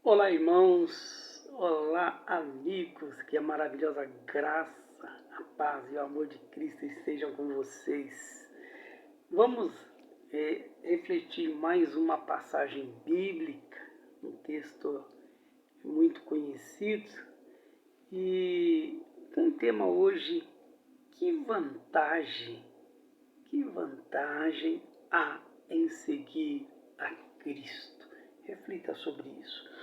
Olá, irmãos, olá, amigos, que a maravilhosa graça, a paz e o amor de Cristo estejam com vocês. Vamos refletir mais uma passagem bíblica, um texto muito conhecido, e com o tema hoje: que vantagem há em seguir a Cristo? Reflita sobre isso.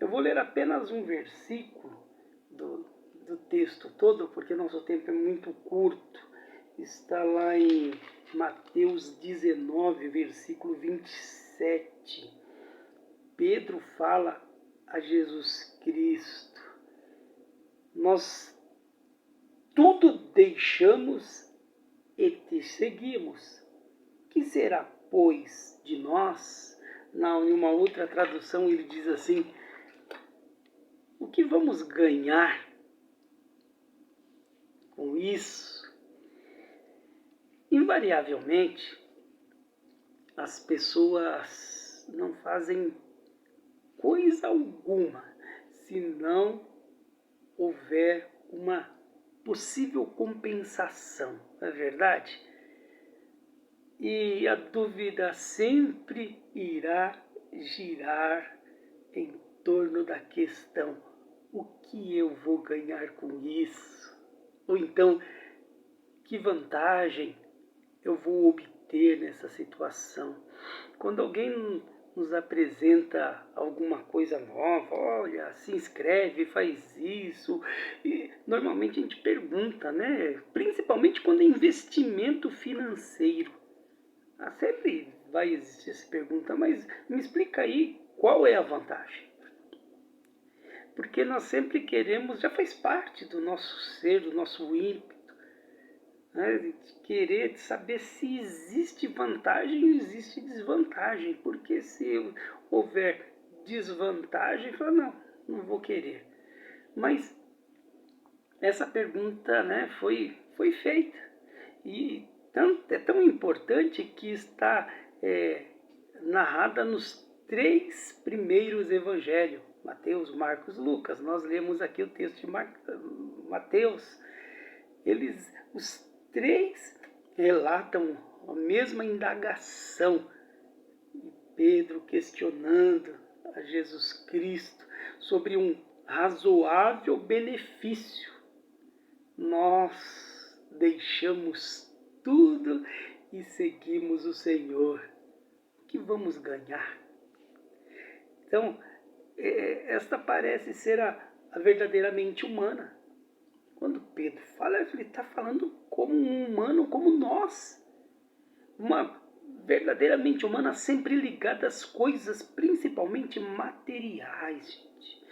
Eu vou ler apenas um versículo do texto todo, porque nosso tempo é muito curto. Está lá em Mateus 19, versículo 27. Pedro fala a Jesus Cristo: nós tudo deixamos e te seguimos. Que será, pois, de nós? Em uma outra tradução ele diz assim: o que vamos ganhar com isso? Invariavelmente, as pessoas não fazem coisa alguma se não houver uma possível compensação, não é verdade? E a dúvida sempre irá girar em torno da questão: o que eu vou ganhar com isso? Ou então, que vantagem eu vou obter nessa situação? Quando alguém nos apresenta alguma coisa nova, olha, se inscreve, faz isso, e normalmente a gente pergunta, né? Principalmente quando é investimento financeiro. Sempre vai existir essa pergunta, mas me explica aí qual é a vantagem. Porque nós sempre queremos, já faz parte do nosso ser, do nosso ímpeto, né, de querer saber se existe vantagem ou existe desvantagem. Porque se houver desvantagem, fala, não vou querer. Mas essa pergunta, né, foi feita. E é tão importante que está narrada nos 3 primeiros evangelhos: Mateus, Marcos, Lucas. Nós lemos aqui o texto de Mateus. Os 3 relatam a mesma indagação. Pedro questionando a Jesus Cristo sobre um razoável benefício. Nós deixamos tudo e seguimos o Senhor. O que vamos ganhar? Então, esta parece ser a verdadeiramente humana. Quando Pedro fala, ele está falando como um humano, como nós. Uma verdadeiramente humana, sempre ligada às coisas, principalmente materiais, gente.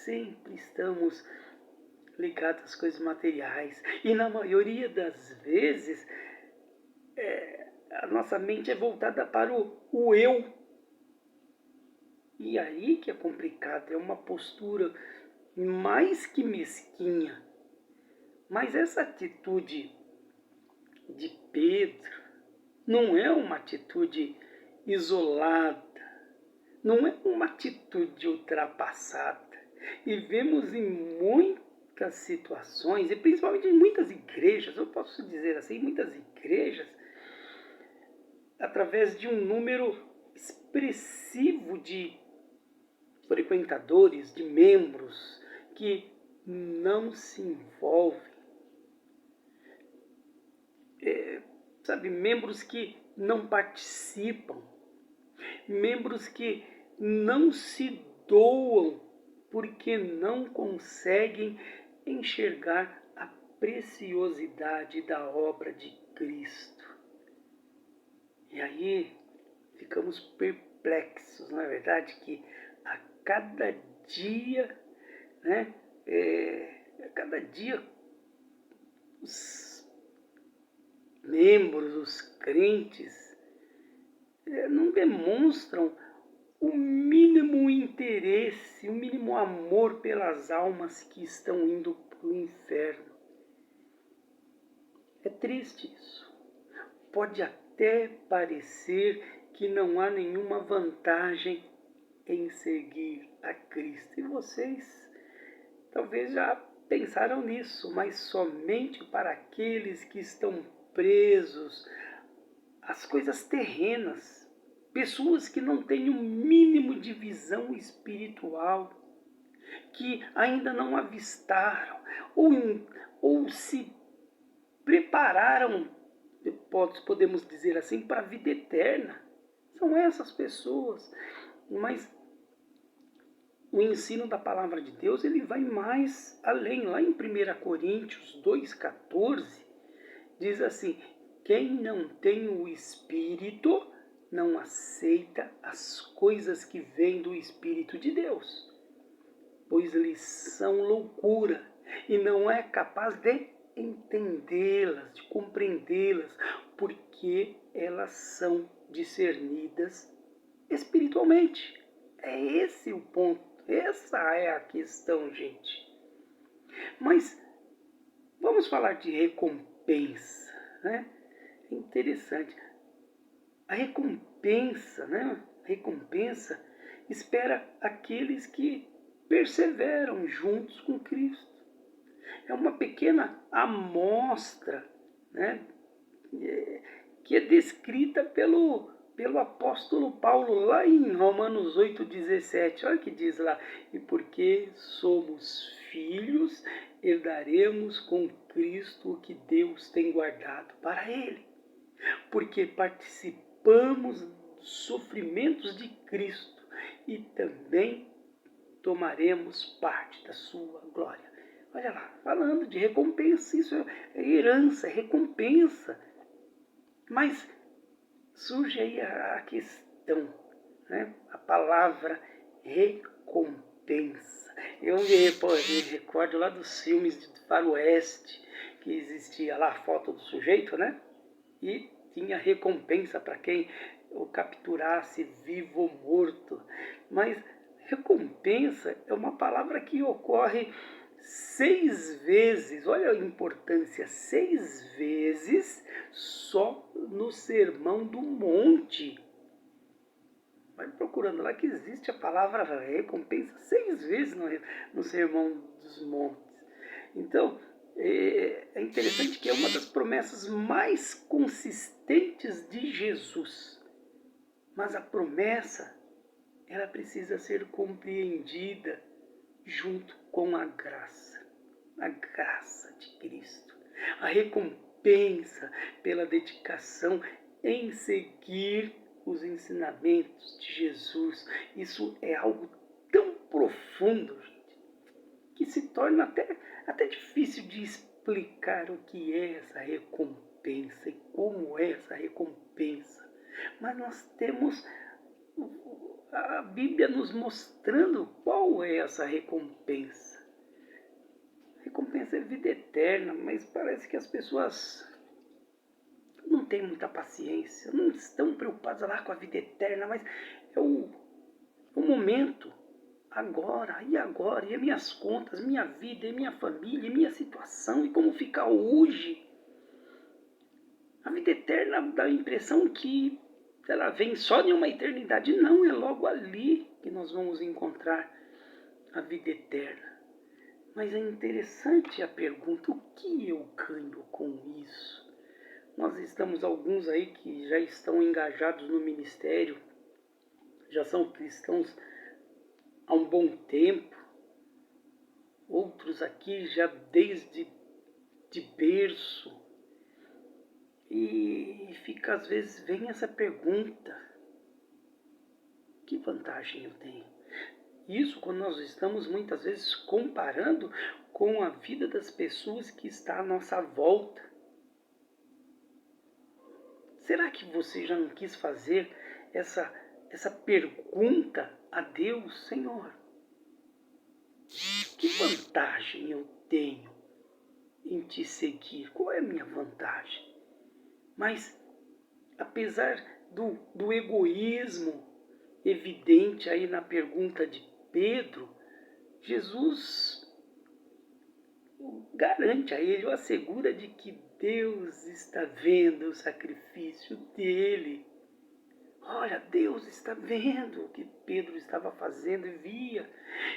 Sempre estamos ligados às coisas materiais. E na maioria das vezes, a nossa mente é voltada para o eu. E aí que é complicado, é uma postura mais que mesquinha. Mas essa atitude de Pedro não é uma atitude isolada, não é uma atitude ultrapassada. E vemos em muitas situações, e principalmente em muitas igrejas, eu posso dizer assim, muitas igrejas, através de um número expressivo de frequentadores, de membros que não se envolvem. Membros que não participam, membros que não se doam porque não conseguem enxergar a preciosidade da obra de Cristo. E aí ficamos perplexos, não é verdade? Que a cada dia, né, os membros, os crentes, não demonstram o mínimo interesse, o mínimo amor pelas almas que estão indo para o inferno. É triste isso. Pode até parecer que não há nenhuma vantagem em seguir a Cristo. E vocês talvez já pensaram nisso, mas somente para aqueles que estão presos às coisas terrenas, pessoas que não têm o mínimo de visão espiritual, que ainda não avistaram ou se prepararam, podemos dizer assim, para a vida eterna. São essas pessoas. Mas o ensino da palavra de Deus, ele vai mais além. Lá em 1 Coríntios 2,14, diz assim: quem não tem o Espírito não aceita as coisas que vêm do Espírito de Deus, pois lhes são loucura e não é capaz de entendê-las, de compreendê-las, porque elas são discernidas espiritualmente. É esse o ponto, essa é a questão, gente. Mas vamos falar de recompensa, né? É interessante. A recompensa, né? A recompensa espera aqueles que perseveram juntos com Cristo. É uma pequena amostra, né, que é descrita pelo apóstolo Paulo lá em Romanos 8,17. Olha o que diz lá: e porque somos filhos, herdaremos com Cristo o que Deus tem guardado para Ele. Porque participamos dos sofrimentos de Cristo e também tomaremos parte da sua glória. Olha lá, falando de recompensa, isso é herança, é recompensa. Mas surge aí a questão, né? A palavra recompensa. Eu me recordo lá dos filmes de faroeste, que existia lá a foto do sujeito, né? E tinha recompensa para quem o capturasse, vivo ou morto. Mas recompensa é uma palavra que ocorre 6 vezes, olha a importância, 6 vezes só no Sermão do Monte. Vai procurando lá que existe a palavra recompensa 6 vezes no Sermão dos Montes. Então, é interessante que é uma das promessas mais consistentes de Jesus. Mas a promessa, ela precisa ser compreendida junto com a graça de Cristo. A recompensa pela dedicação em seguir os ensinamentos de Jesus. Isso é algo tão profundo, gente, que se torna até difícil de explicar o que é essa recompensa e como é essa recompensa. Mas nós temos a Bíblia nos mostrando qual é essa recompensa. Recompensa é vida eterna, mas parece que as pessoas não têm muita paciência, não estão preocupadas lá com a vida eterna, mas é o momento, agora, e as minhas contas, minha vida, e minha família, e minha situação, e como ficar hoje. A vida eterna dá a impressão que ela vem só de uma eternidade. Não, é logo ali que nós vamos encontrar a vida eterna. Mas é interessante a pergunta: o que eu ganho com isso? Nós estamos alguns aí que já estão engajados no ministério, já são cristãos há um bom tempo. Outros aqui já desde de berço. E fica, às vezes, vem essa pergunta: que vantagem eu tenho? Isso quando nós estamos muitas vezes comparando com a vida das pessoas que está à nossa volta. Será que você já não quis fazer essa pergunta a Deus? Senhor, que vantagem eu tenho em te seguir? Qual é a minha vantagem? Mas, apesar do egoísmo evidente aí na pergunta de Pedro, Jesus garante a ele, o assegura de que Deus está vendo o sacrifício dele. Olha, Deus está vendo o que Pedro estava fazendo e via.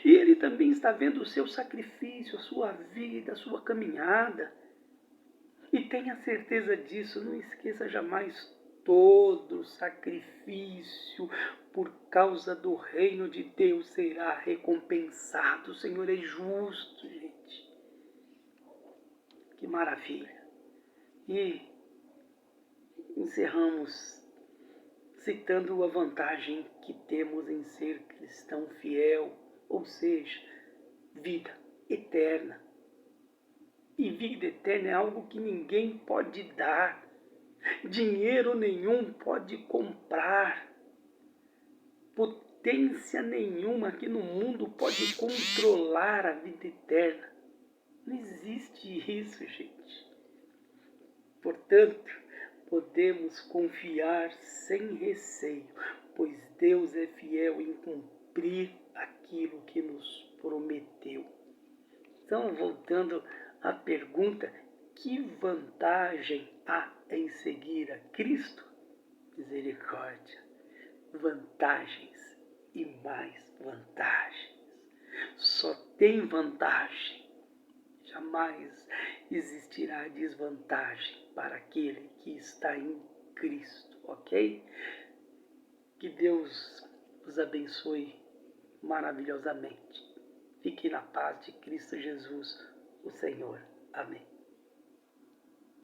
E Ele também está vendo o seu sacrifício, a sua vida, a sua caminhada. E tenha certeza disso, não esqueça jamais, todo sacrifício por causa do reino de Deus será recompensado. O Senhor é justo, gente. Que maravilha. E encerramos citando a vantagem que temos em ser cristão fiel, ou seja, vida eterna. E vida eterna é algo que ninguém pode dar, dinheiro nenhum pode comprar, potência nenhuma aqui no mundo pode controlar a vida eterna. Não existe isso, gente. Portanto, podemos confiar sem receio, pois Deus é fiel em cumprir aquilo que nos prometeu. Então, voltando à pergunta, que vantagem há em seguir a Cristo? Misericórdia, vantagens e mais vantagens. Só tem vantagem. Jamais existirá desvantagem para aquele que está em Cristo, ok? Que Deus os abençoe maravilhosamente. Fique na paz de Cristo Jesus, o Senhor. Amém.